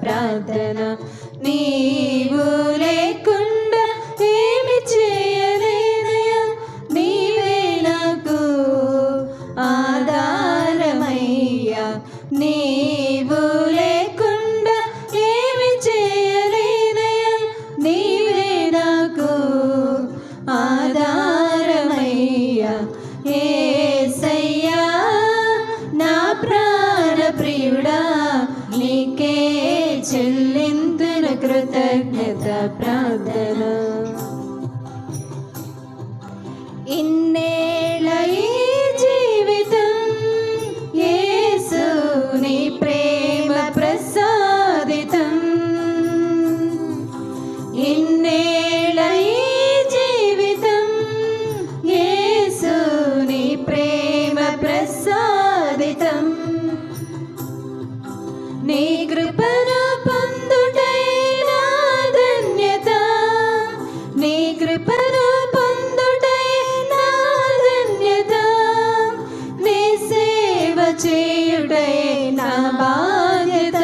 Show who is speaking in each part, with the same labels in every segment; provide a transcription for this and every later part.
Speaker 1: ప్రార్థన. నీవు లేకుండా ఏమి చేయలేనయ్యా, నీవే నాకు ఆధారమయ్యా. నీవు లేకుండా ఏమి చేయలేనయ్యా, నీవే నాకు ఆధారమయ్యా. యేసయ్యా నా ప్రాణ ప్రియుడా, నీకే చెల్లింతును కృతజ్ఞత ప్రార్థన. ఇన్నేళ్ళ ఈ జీవితం యేసు నీ ప్రేమ ప్రసాదితం. ఇన్నేళ్ళ ఈ జీవితం యేసు నీ ప్రేమ ప్రసాదితం. నీ కృపను పొందుటై నా ధన్యత, నీ కృపను పొందుటై నా ధన్యత. నీ సేవ చేయుటై నా బాధ్యత,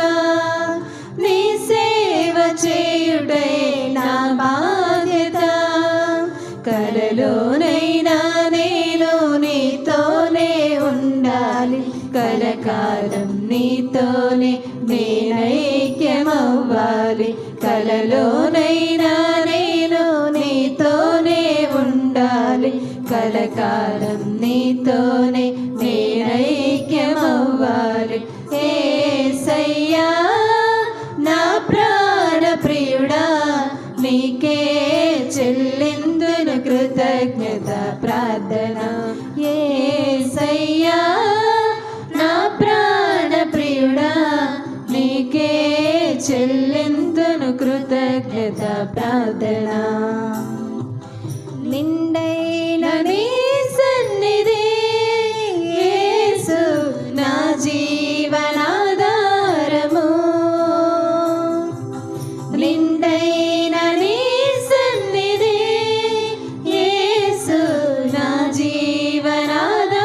Speaker 1: నీ సేవ చేయుటై నా బాధ్యత. కలలోనైనా నేను నీతోనే ఉండాలి, కలకాలం నీతోనే నేనైక్యమవ్వాలి. కలలోనైనా నేను నీతోనే ఉండాలి, కలకాలం నీతోనే నేనైక్యమవ్వాలి. యేసయ్యా నా ప్రాణ ప్రియుడా, నీకే చెల్లిందును కృతజ్ఞత ప్రార్థన. యేసయ్యా నా ప్రాణ ప్రియుడా, నీకే చెల్లిందును కృతజ్ఞత ప్రార్థన. నిండైన నీ సన్నిధి యేసు నా జీవనాధారము. నిండైన నీ సన్నిధి యేసు నా జీవనాధారము.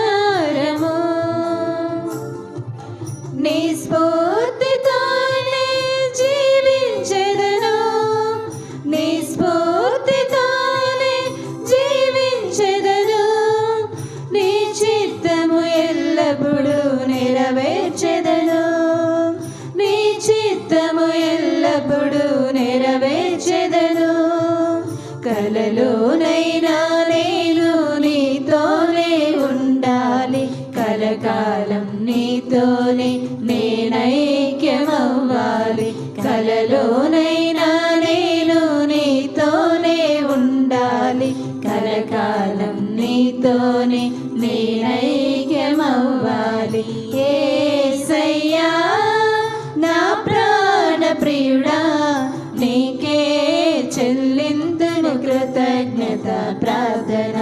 Speaker 1: నీ స్ఫూర్తితోనే జీవించెదను, నీ స్ఫూర్తితోనే జీవించెదను. నీ చిత్తము ఎల్లప్పుడూ నెరవేర్చెదను, నీ చిత్తము ఎల్లప్పుడూ నెరవేర్చెదను. కలలోనైనా నేను నీతోనే ఉండాలి, కలకాలం నీతోనే నేనైక్యమవ్వాలి. కలలోనైనా నేను నీతోనే ఉండాలి, కలకాలం నీతోనే నేనైక్యమవ్వాలి. యేసయ్యా నా ప్రాణ ప్రియుడా, నీకే చెల్లిందును కృతజ్ఞత ప్రార్థన.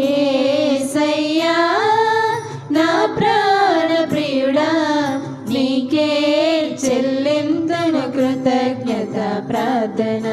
Speaker 1: యేసయ్యా నా ప్రాణ ప్రియుడా, నీకే చెల్లిందును కృతజ్ఞత ప్రార్థన.